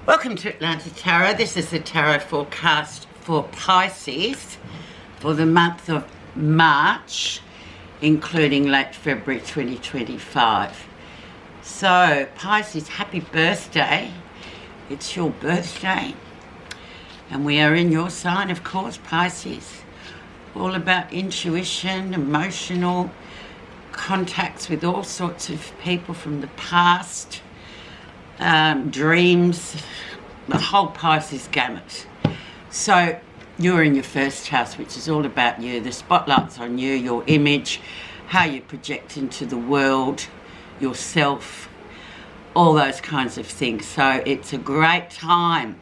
Welcome to Atlanta Tarot. This is the tarot forecast for Pisces for the month of March, including late February 2025. So, Pisces, happy birthday. It's your birthday. And we are in your sign, of course, Pisces. All about intuition, emotional contacts with all sorts of people from the past, dreams, the whole Pisces gamut. So you're in your first house, which is all about you. The spotlight's on you, your image, how you project into the world, yourself, all those kinds of things. So it's a great time.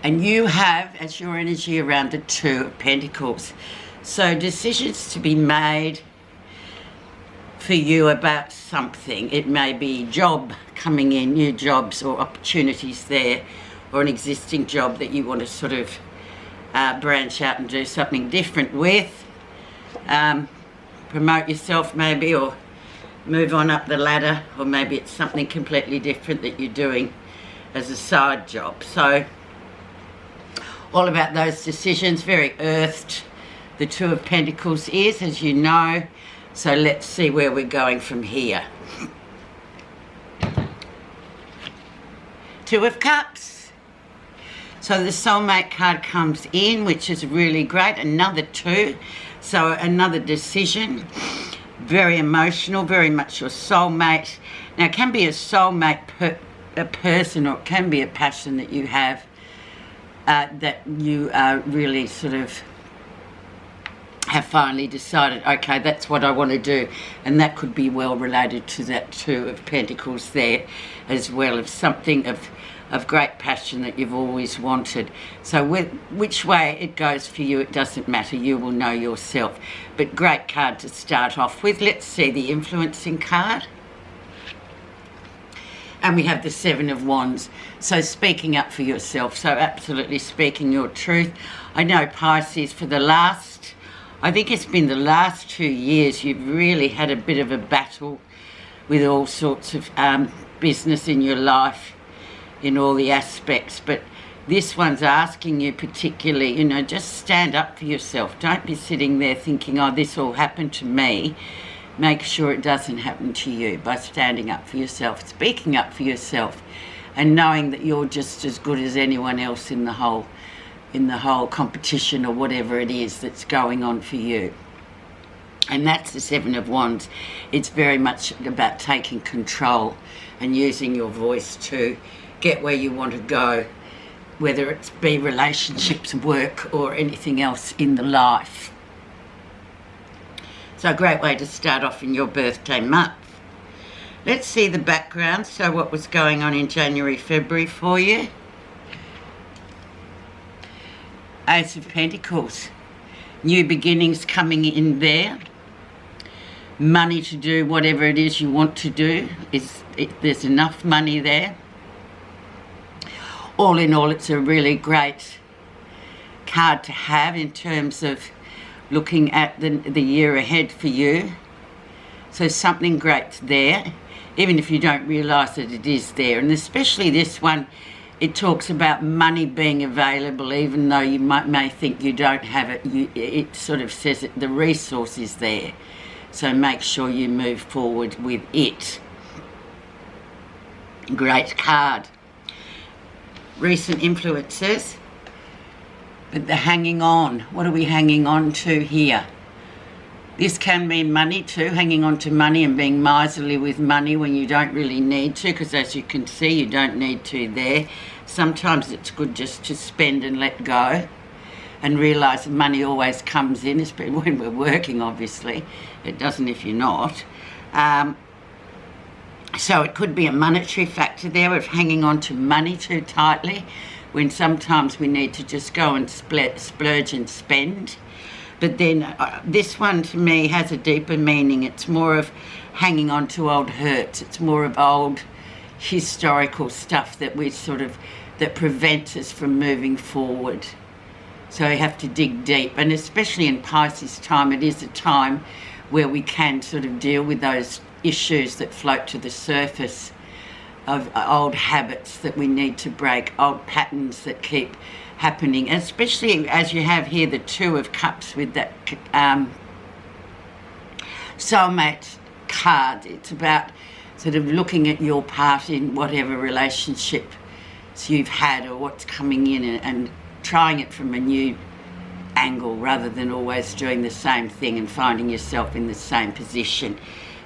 And you have, as your energy, around the Two of Pentacles. So decisions to be made for you about something. It may be job coming in, new jobs or opportunities there, or an existing job that you want to sort of branch out and do something different with. Promote yourself maybe, or move on up the ladder, or maybe it's something completely different that you're doing as a side job. So all about those decisions, very earthed. The Two of Pentacles is, as you know. So let's see where we're going from here. Two of Cups. So the soulmate card comes in, which is really great. Another two. So another decision. Very emotional, very much your soulmate. Now it can be a soulmate, a person, or it can be a passion that you have that you are really sort of have finally decided, okay, that's what I want to do. And that could be well related to that Two of Pentacles there, as well as something of great passion that you've always wanted. So which way it goes for you, it doesn't matter. You will know yourself. But great card to start off with. Let's see the influencing card. And we have the Seven of Wands. So speaking up for yourself. So absolutely speaking your truth. I know, Pisces, for the last, I think it's been the last 2 years, you've really had a bit of a battle with all sorts of business in your life, in all the aspects. But this one's asking you particularly, you know, just stand up for yourself. Don't be sitting there thinking, oh, this all happened to me. Make sure it doesn't happen to you by standing up for yourself, speaking up for yourself, and knowing that you're just as good as anyone else in the whole competition or whatever it is that's going on for you. And that's the Seven of Wands. It's very much about taking control and using your voice to get where you want to go, whether it's be relationships, work, or anything else in the life. So a great way to start off in your birthday month. Let's see the background. So what was going on in January, February for you? Ace of Pentacles. New beginnings coming in there. Money to do whatever it is you want to do. There's enough money there. All in all, it's a really great card to have in terms of looking at the year ahead for you. So something great there, even if you don't realise that it is there. And especially this one, it talks about money being available, even though you may think you don't have it. It sort of says that the resource is there. So make sure you move forward with it. Great card. Recent influences. But the hanging on. What are we hanging on to here? This can mean money too, hanging on to money and being miserly with money when you don't really need to, because as you can see, you don't need to there. Sometimes it's good just to spend and let go and realise that money always comes in, especially when we're working, obviously. It doesn't if you're not. So it could be a monetary factor there of hanging on to money too tightly, when sometimes we need to just go and splurge and spend. But then this one to me has a deeper meaning. It's more of hanging on to old hurts. It's more of old historical stuff that that prevents us from moving forward. So you have to dig deep. And especially in Pisces time, it is a time where we can sort of deal with those issues that float to the surface of old habits that we need to break, old patterns that keep happening, especially as you have here the Two of Cups with that soulmate card. It's about sort of looking at your part in whatever relationship you've had or what's coming in, and trying it from a new angle rather than always doing the same thing and finding yourself in the same position.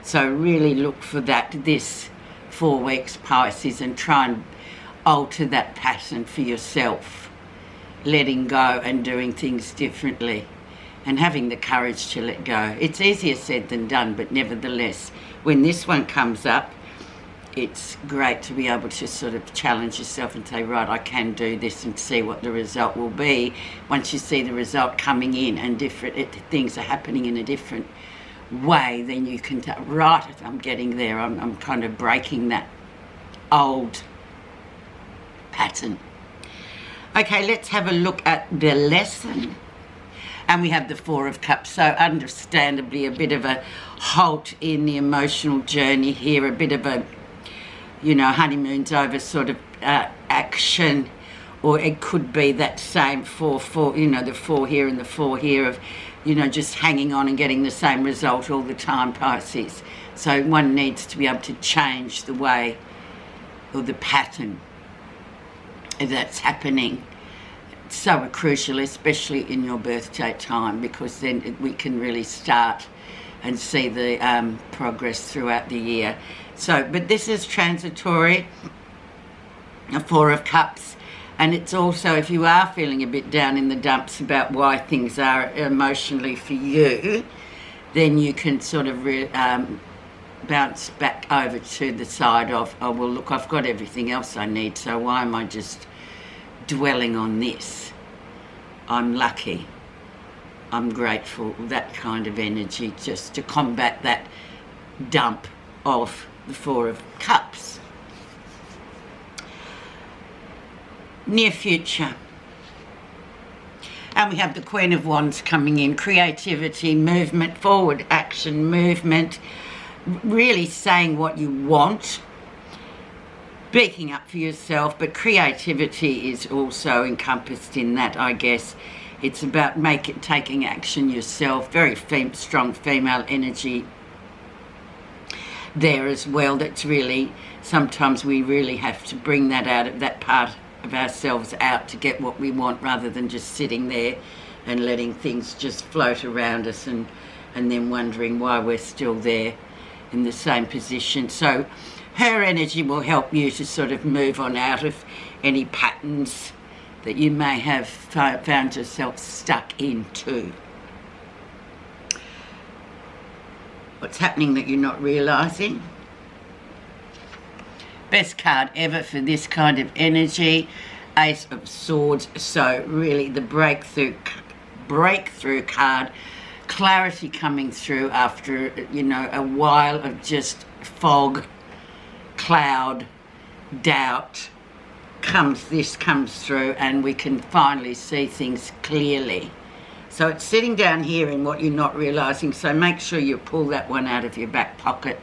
So really look for that this 4 weeks, Pisces, and try and alter that pattern for yourself, letting go and doing things differently and having the courage to let go. It's easier said than done, but nevertheless, when this one comes up, it's great to be able to sort of challenge yourself and say, right, I can do this, and see what the result will be. Once you see the result coming in and things are happening in a different way, then you can tell, right, I'm getting there. I'm kind of breaking that old pattern. Okay, let's have a look at the lesson. And we have the Four of Cups, so understandably a bit of a halt in the emotional journey here, a bit of a, honeymoon's over sort of action, or it could be that same four, the 4 here and the 4 here of, just hanging on and getting the same result all the time, Pisces. So one needs to be able to change the way or the pattern that's happening. It's so crucial, especially in your birthday time, because then we can really start and see the progress throughout the year. So, but this is transitory, a 4 of Cups, and it's also, if you are feeling a bit down in the dumps about why things are emotionally for you, then you can sort of bounce back over to the side of, oh, well, look, I've got everything else I need, so why am I just dwelling on this? I'm lucky, I'm grateful, that kind of energy, just to combat that dump of the 4 of Cups. Near future. And we have the Queen of Wands coming in, creativity, movement, forward action, movement, really saying what you want, speaking up for yourself, but creativity is also encompassed in that, I guess. It's about taking action yourself, very strong female energy there as well. That's really, sometimes we really have to bring that out of that part of ourselves out to get what we want, rather than just sitting there and letting things just float around us and then wondering why we're still there in the same position. So her energy will help you to sort of move on out of any patterns that you may have found yourself stuck into. What's happening that you're not realising? Best card ever for this kind of energy, Ace of Swords. So really the breakthrough card, clarity coming through after, a while of just fog, cloud, doubt. This comes through, and we can finally see things clearly. So it's sitting down here in what you're not realising, so make sure you pull that one out of your back pocket,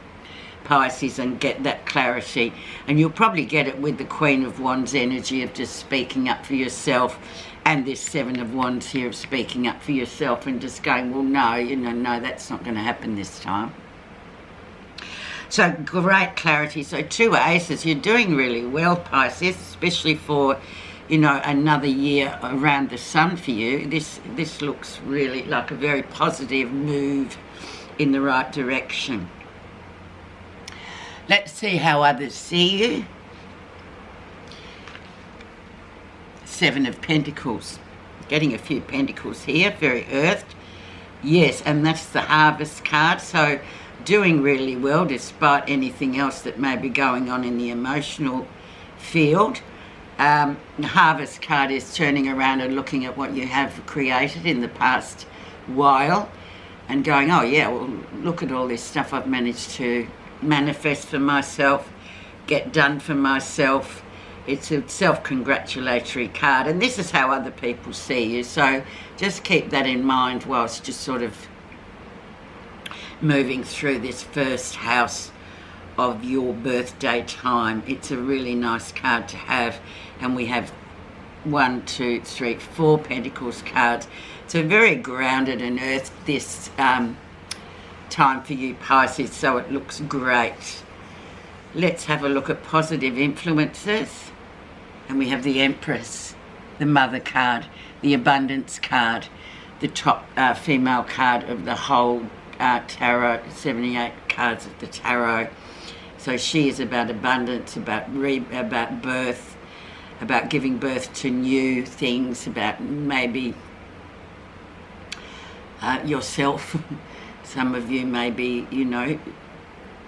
Pisces, and get that clarity. And you'll probably get it with the Queen of Wands energy of just speaking up for yourself, and this 7 of Wands here of speaking up for yourself and just going, well, no, no, that's not going to happen this time. So great clarity. So 2 aces, you're doing really well, Pisces, especially for, another year around the sun for you. This looks really like a very positive move in the right direction. Let's see how others see you. 7 of Pentacles. Getting a few pentacles here, very earthed. Yes, and that's the Harvest card. So doing really well despite anything else that may be going on in the emotional field. The Harvest card is turning around and looking at what you have created in the past while and going, oh yeah, well, look at all this stuff I've managed to manifest for myself, get done for myself. It's a self-congratulatory card, and this is how other people see you. So just keep that in mind whilst just sort of moving through this first house of your birthday time. It's a really nice card to have, and we have 1, 2, 3, 4 Pentacles cards. So very grounded and earthed this time for you, Pisces, so it looks great. Let's have a look at positive influences. And we have the Empress, the Mother card, the Abundance card, the top female card of the whole tarot, 78 cards of the tarot. So she is about abundance, about birth, about giving birth to new things, about maybe yourself. Some of you may be, you know,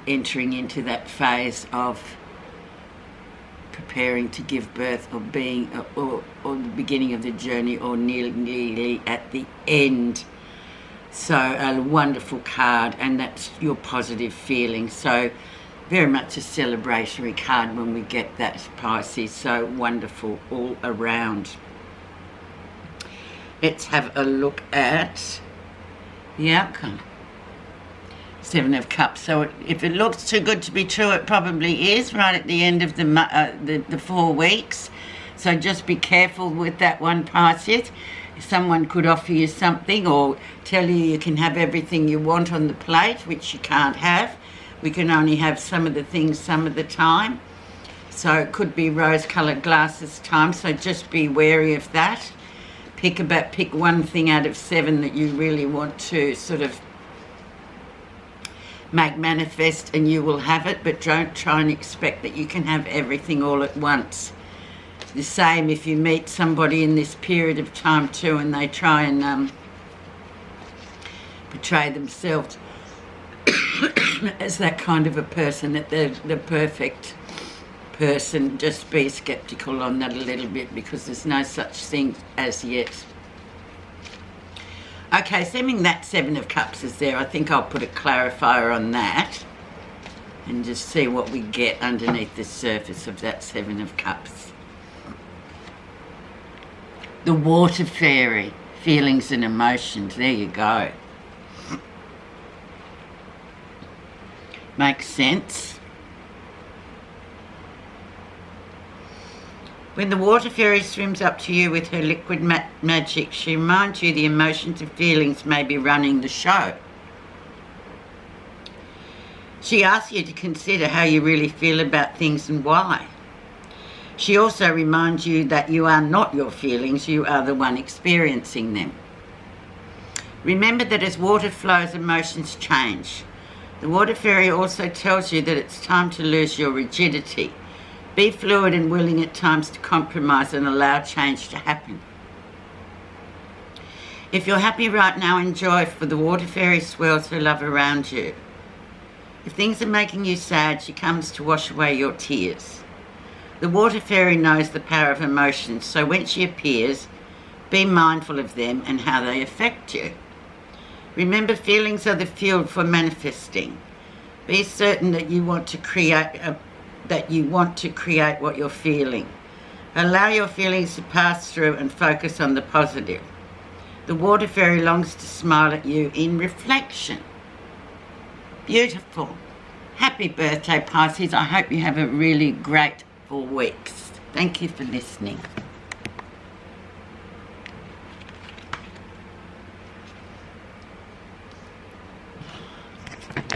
entering into that phase of preparing to give birth, or being, or the beginning of the journey, or nearly at the end. So a wonderful card, and that's your positive feeling. So very much a celebratory card when we get that, Pisces. So wonderful all around. Let's have a look at the outcome. 7 of Cups. So if it looks too good to be true, it probably is right at the end of the 4 weeks. So just be careful with that one, Pisces. Someone could offer you something or tell you can have everything you want on the plate, which you can't have. We can only have some of the things some of the time. So it could be rose-coloured glasses time, so just be wary of that. Pick one thing out of 7 that you really want to sort of make manifest, and you will have it, but don't try and expect that you can have everything all at once. The same if you meet somebody in this period of time too, and they try and portray themselves as that kind of a person, that they're the perfect person. Just be skeptical on that a little bit, because there's no such thing as yet. Okay, assuming that 7 of Cups is there, I think I'll put a clarifier on that and just see what we get underneath the surface of that 7 of Cups. The Water Fairy, feelings and emotions. There you go. Makes sense. When the Water Fairy swims up to you with her liquid magic, she reminds you the emotions and feelings may be running the show. She asks you to consider how you really feel about things and why. She also reminds you that you are not your feelings, you are the one experiencing them. Remember that as water flows, emotions change. The Water Fairy also tells you that it's time to lose your rigidity. Be fluid and willing at times to compromise and allow change to happen. If you're happy right now, enjoy, for the Water Fairy swirls her love around you. If things are making you sad, she comes to wash away your tears. The Water Fairy knows the power of emotions, so when she appears, be mindful of them and how they affect you. Remember, feelings are the fuel for manifesting. Be certain that you want to create what you're feeling. Allow your feelings to pass through and focus on the positive. The Water Fairy longs to smile at you in reflection. Beautiful. Happy birthday, Pisces. I hope you have a really great 4 weeks. Thank you for listening.